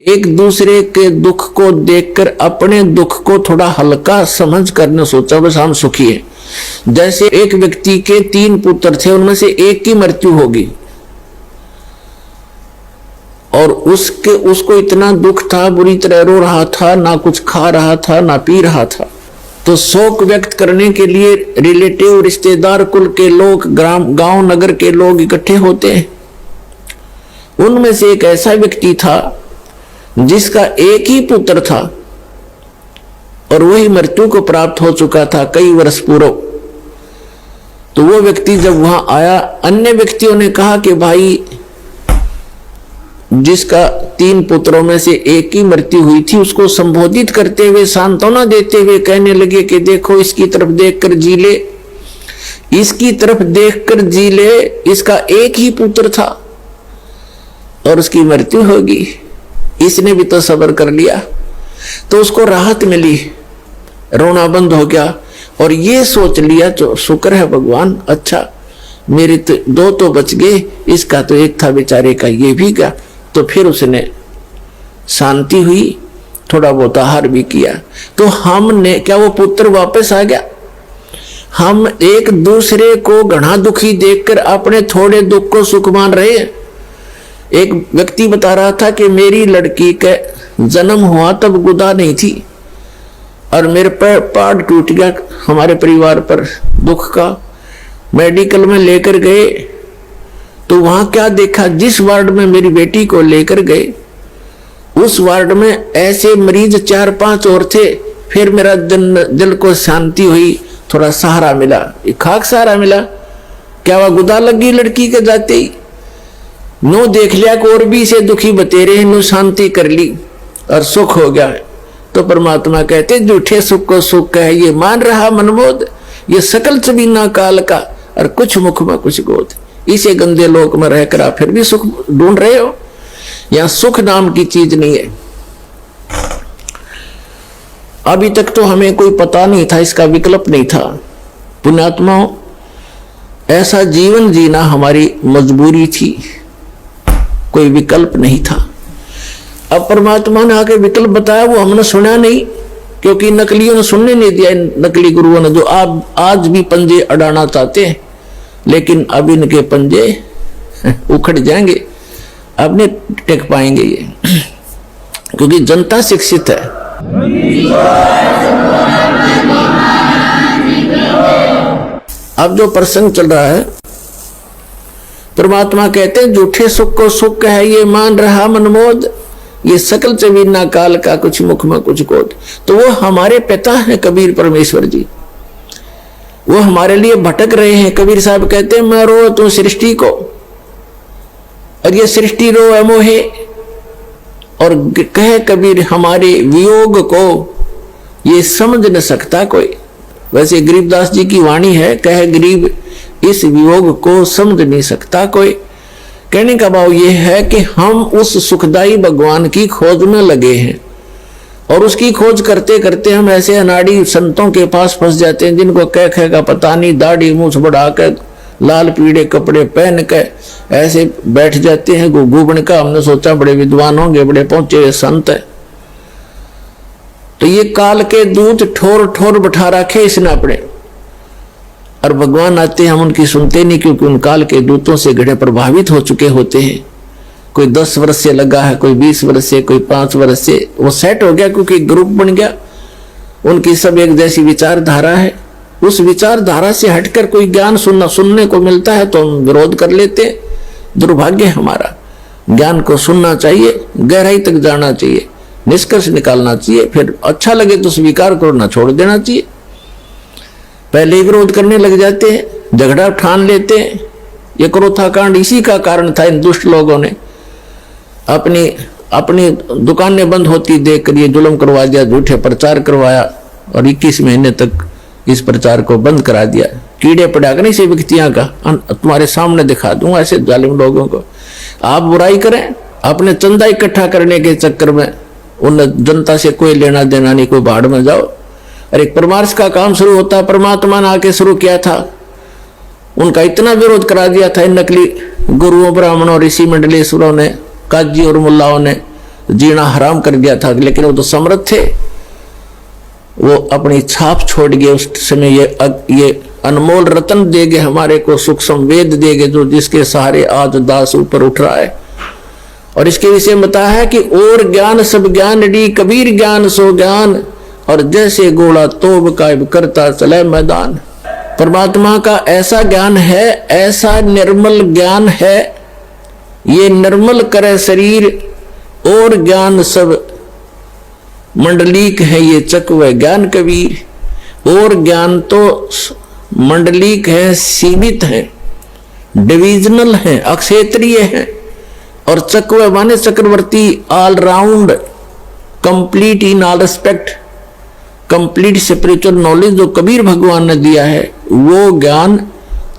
एक दूसरे के दुख को देखकर अपने दुख को थोड़ा हल्का समझ कर सोचा बस हम सुखी हैं। जैसे एक व्यक्ति के 3 पुत्र थे, उनमें से एक की मृत्यु होगी और उसको इतना दुख था, बुरी तरह रो रहा था, ना कुछ खा रहा था ना पी रहा था। तो शोक व्यक्त करने के लिए रिलेटिव, रिश्तेदार, कुल के लोग, गांव नगर के लोग इकट्ठे होते हैं। उनमें से एक ऐसा व्यक्ति था जिसका एक ही पुत्र था और वही मृत्यु को प्राप्त हो चुका था कई वर्ष पूर्व। तो वो व्यक्ति जब वहां आया, अन्य व्यक्तियों ने कहा कि भाई जिसका 3 पुत्रों में से एक की मृत्यु हुई थी, उसको संबोधित करते हुए, सांत्वना देते हुए कहने लगे कि देखो इसकी तरफ देखकर जी ले, इसकी तरफ देखकर जी ले, इसका एक ही पुत्र था और उसकी मृत्यु होगी, इसने भी तो सब्र कर लिया। तो उसको राहत मिली, रोना बंद हो गया और ये सोच लिया तो शुक्र है भगवान, अच्छा मेरे तो 2 तो बच गए, इसका तो एक था बेचारे का, ये भी गया। तो फिर उसने शांति हुई, थोड़ा बहुत आहार भी किया। तो हमने क्या, वो पुत्र वापस आ गया? हम एक दूसरे को घना दुखी देखकर अपने थोड़े दुख को सुख मान रहे हैं। एक व्यक्ति बता रहा था कि मेरी लड़की का जन्म हुआ तब गुदा नहीं थी और मेरे पर पाड़ टूट गया, हमारे परिवार पर दुख का। मेडिकल में लेकर गए तो वहां क्या देखा, जिस वार्ड में मेरी बेटी को लेकर गए उस वार्ड में ऐसे मरीज 4-5 और थे। फिर मेरा दिल को शांति हुई, थोड़ा सहारा मिला, एक खाक सहारा मिला। क्या वह गुदा लगी लड़की के जाते ही? नो देख लिया कि और भी से दुखी बतेरे, नो शांति कर ली और सुख हो गया। तो परमात्मा कहते झूठे सुख को सुख कहे, ये मान रहा मनमोद, ये सकल चबीना काल का और कुछ मुख में कुछ गोद। इसे गंदे लोक में रहकर आप फिर भी सुख ढूंढ रहे हो। यहां सुख नाम की चीज नहीं है। अभी तक तो हमें कोई पता नहीं था, इसका विकल्प नहीं था। पुण्यात्माओं, ऐसा जीवन जीना हमारी मजबूरी थी, कोई विकल्प नहीं था। अब परमात्मा ने आके विकल्प बताया, वो हमने सुना नहीं, क्योंकि नकलियों ने सुनने नहीं दिया। नकली गुरुओं ने जो आज भी पंजे अड़ाना चाहते हैं, लेकिन अब इनके पंजे उखड़ जाएंगे, अब नहीं टेक पाएंगे ये, क्योंकि जनता शिक्षित है। अब जो प्रसंग चल रहा है, परमात्मा कहते हैं झूठे सुख को सुख है, ये मान रहा मनमोद, ये सकल चबीना काल का कुछ मुख में कुछ गोद। तो वो हमारे पिता है कबीर परमेश्वर जी, वो हमारे लिए भटक रहे हैं। कबीर साहब कहते हैं मैं रो तू सृष्टि को, और ये सृष्टि रो मोहे। और कहे कबीर हमारे वियोग को ये समझ न सकता कोई। वैसे गरीबदास जी की वाणी है, कहे गरीब इस वियोग को समझ नहीं सकता कोई। कहने का भाव ये है कि हम उस सुखदाई भगवान की खोज में लगे हैं और उसकी खोज करते करते हम ऐसे अनाड़ी संतों के पास फंस जाते हैं, जिनको कह का पता नहीं, दाढ़ी मूछ बढ़ाकर लाल पीड़े कपड़े पहन कर ऐसे बैठ जाते हैं गुबन का। हमने सोचा बड़े विद्वान होंगे, बड़े पहुंचे हुए संत है। तो ये काल के दूत ठोर ठोर बैठा रखे इसने अपने, और भगवान आते हैं हम उनकी सुनते नहीं, क्योंकि उन काल के दूतों से गड़े प्रभावित हो चुके होते हैं। कोई 10 वर्ष से लगा है, कोई 20 वर्ष से, कोई 5 वर्ष से, वो सेट हो गया क्योंकि ग्रुप बन गया। उनकी सब एक जैसी विचारधारा है। उस विचारधारा से हटकर कोई ज्ञान सुनने को मिलता है तो हम विरोध कर लेते। दुर्भाग्य हमारा। ज्ञान को सुनना चाहिए, गहराई तक जाना चाहिए, निष्कर्ष निकालना चाहिए, फिर अच्छा लगे तो स्वीकार करना छोड़ देना चाहिए। पहले ही विरोध करने लग जाते हैं, झगड़ा ठान लेते हैं। ये क्रोथा कांड इसी का कारण था। इन दुष्ट लोगों ने अपनी दुकानें बंद होती देखकर ये जुल्म करवा दिया, झूठे प्रचार करवाया और 21 महीने तक इस प्रचार को बंद करा दिया। कीड़े पड़ा कर इसे व्यक्तियां का तुम्हारे सामने दिखा दूंगा ऐसे जालिम लोगों को। आप बुराई करें, अपने चंदा इकट्ठा करने के चक्कर में उन जनता से कोई लेना देना नहीं, कोई भाड़ में जाओ। और एक परमार्श का काम शुरू होता, परमात्मा ने आके शुरू किया था, उनका इतना विरोध करा दिया था इन नकली गुरुओं, ब्राह्मणों, ऋषि मंडलेश्वरों ने, काजी और मुल्लाओं ने, जीना हराम कर दिया था, लेकिन वो तो समर्थ थे, वो अपनी छाप छोड़ गए। उस समय ये अनमोल रत्न देगे हमारे को, सुख संवेद देगे, जो जिसके सहारे आज दास ऊपर उठ रहा है। और इसके विषय में बताया है कि और ज्ञान सब ज्ञान डी, कबीर ज्ञान सो ज्ञान, और जैसे घोड़ा तोब कायब करता चले मैदान। परमात्मा का ऐसा ज्ञान है, ऐसा निर्मल ज्ञान है, ये निर्मल करे शरीर, और ज्ञान सब मंडलीक है, ये चकवे ज्ञान कबीर। और ज्ञान तो मंडलीक है, सीमित है, डिविजनल है, अक्षेत्रीय है, और चकवे माने चक्रवर्ती, all round, complete in all respect, complete spiritual knowledge जो कबीर भगवान ने दिया है, वो ज्ञान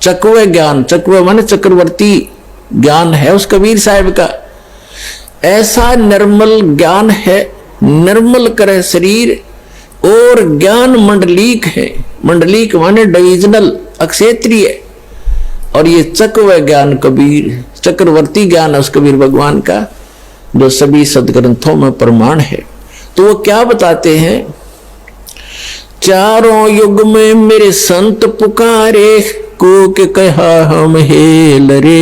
चकवे ज्ञान, चकवे माने चक्रवर्ती ज्ञान है उस कबीर साहब का। ऐसा निर्मल ज्ञान है, निर्मल करे शरीर, और ज्ञान मंडलीक है, मंडलीक माने डिविजनल, अक्षेत्रीय, और ये चकवे ज्ञान कबीर, चक्रवर्ती ज्ञान है उस कबीर भगवान का, जो सभी सदग्रंथों में प्रमाण है। तो वो क्या बताते हैं, चारों युग में मेरे संत पुकारे, को के कहा हम हेल रे,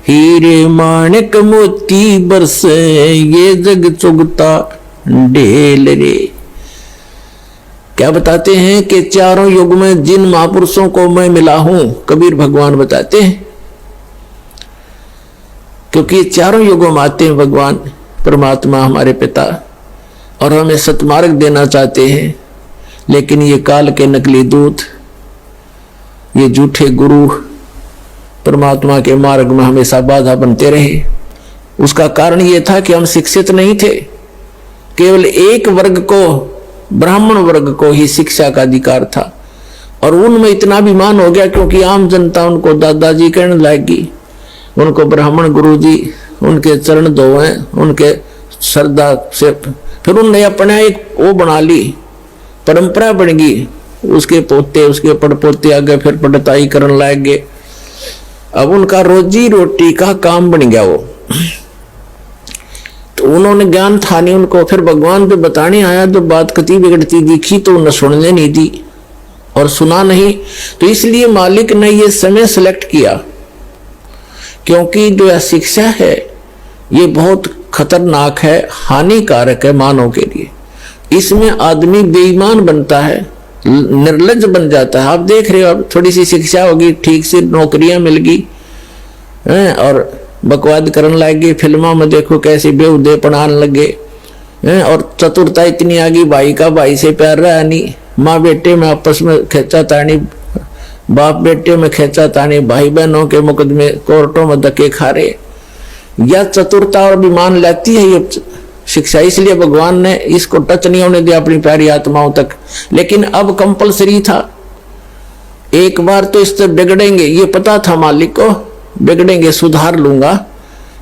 हीरे माणिक मोती बरसे, ये जग चुगता ढेल रे। क्या बताते हैं कि चारों युग में जिन महापुरुषों को मैं मिला हूं, कबीर भगवान बताते हैं, क्योंकि चारों युगों में आते हैं भगवान परमात्मा हमारे पिता, और हमें सतमार्ग देना चाहते हैं। लेकिन ये काल के नकली दूत, ये झूठे गुरु परमात्मा के मार्ग में हमेशा बाधा बनते रहे। उसका कारण ये था कि हम शिक्षित नहीं थे, केवल एक वर्ग को, ब्राह्मण वर्ग को ही शिक्षा का अधिकार था, और उनमें इतना अभिमान हो गया क्योंकि आम जनता उनको दादाजी कहने लगी, उनको ब्राह्मण गुरुजी, उनके चरण धोए, उनके श्रद्धा से, फिर उन्होंने अपना एक वो बना ली, परंपरा बन गई, उसके पोते, उसके पड़पोते आगे फिर पढ़ताई करने लग गए। अब उनका रोजी रोटी का काम बन गया वो। तो उन्होंने ज्ञान था नहीं उनको, फिर भगवान पे बताने आया, तो बात कति बिगड़ती दिखी तो उन्हें सुनने नहीं दी और सुना नहीं। तो इसलिए मालिक ने ये समय सिलेक्ट किया, क्योंकि जो यह शिक्षा है ये बहुत खतरनाक है, हानिकारक है मानव के लिए। इसमें आदमी बेईमान बनता है, निर्लज्ज बन जाता है। आप देख रहे हो, अब थोड़ी सी शिक्षा होगी, ठीक से नौकरियां मिल गई और बकवाद करने लग गए, फिल्मों में देखो कैसे बेहुदे पढ़ाने लगे, और चतुरता इतनी आ गई, भाई का भाई से प्यार रहा नहीं, माँ बेटे में आपस में खेचा तानी, बाप बेटे में खेचा तानी, भाई बहनों के मुकदमे कोर्टों में धक्के खा रहे। यह चतुरता और अभिमान लाती है ये शिक्षा, इसलिए भगवान ने इसको टच नहीं होने दिया अपनी प्यारी आत्माओं तक। लेकिन अब कंपलसरी था, एक बार तो इससे बिगड़ेंगे, ये पता था मालिक को, बिगड़ेंगे, सुधार लूंगा,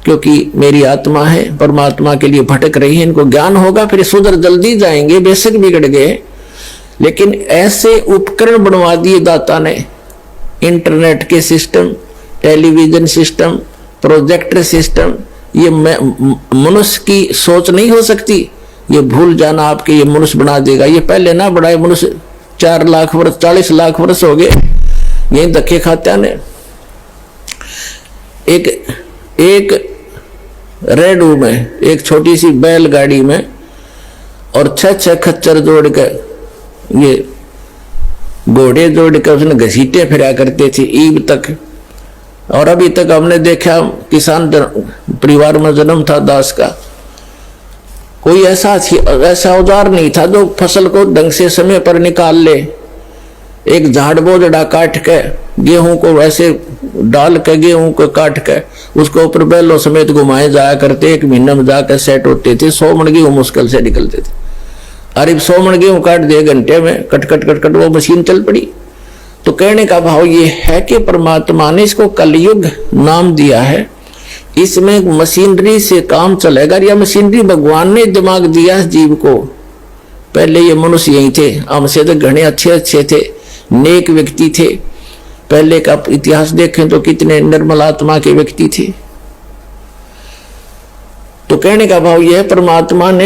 क्योंकि मेरी आत्मा है, परमात्मा के लिए भटक रही है, इनको ज्ञान होगा, फिर सुधर जल्दी जाएंगे, बेशक बिगड़ गए। लेकिन ऐसे उपकरण बनवा दिए दाता ने, इंटरनेट के system, television system, projector system, ये मनुष्य की सोच नहीं हो सकती, ये भूल जाना आपके, ये मनुष्य बना देगा। ये पहले ना बढ़ाए, मनुष्य 4 लाख वर्ष 40 लाख वर्ष हो गए यही धक्के खाते ने। एक रेडू में, एक छोटी सी बैलगाड़ी में, और 6 खच्चर जोड़ कर, ये घोड़े जोड़ कर उसने घसीटे फिरा करते थे ईब तक। और अभी तक हमने देखा, किसान परिवार में जन्म था दास का, कोई ऐसा औजार नहीं था जो फसल को ढंग से समय पर निकाल ले। एक झाड़ बोझड़ा काट के, गेहूं को ऐसे डाल के, गेहूं को काट के उसको ऊपर बैलों समेत घुमाए जाया करते, 1 महीने में जाकर सेट होते थे। 100 मन गेहूं मुश्किल से निकलते थे। अरे 100 मन गेहूं काट दिए घंटे में, कट कट कट कट वो मशीन चल पड़ी। तो कहने का भाव ये है कि परमात्मा ने इसको कलयुग नाम दिया है, इसमें मशीनरी से काम चलेगा। या मशीनरी भगवान ने दिमाग दिया जीव को। पहले ये मनुष्य यही थे, हमसे तो घने अच्छे थे, नेक व्यक्ति थे। पहले का इतिहास देखें तो कितने निर्मल आत्मा के व्यक्ति थे। तो कहने का भाव यह, परमात्मा ने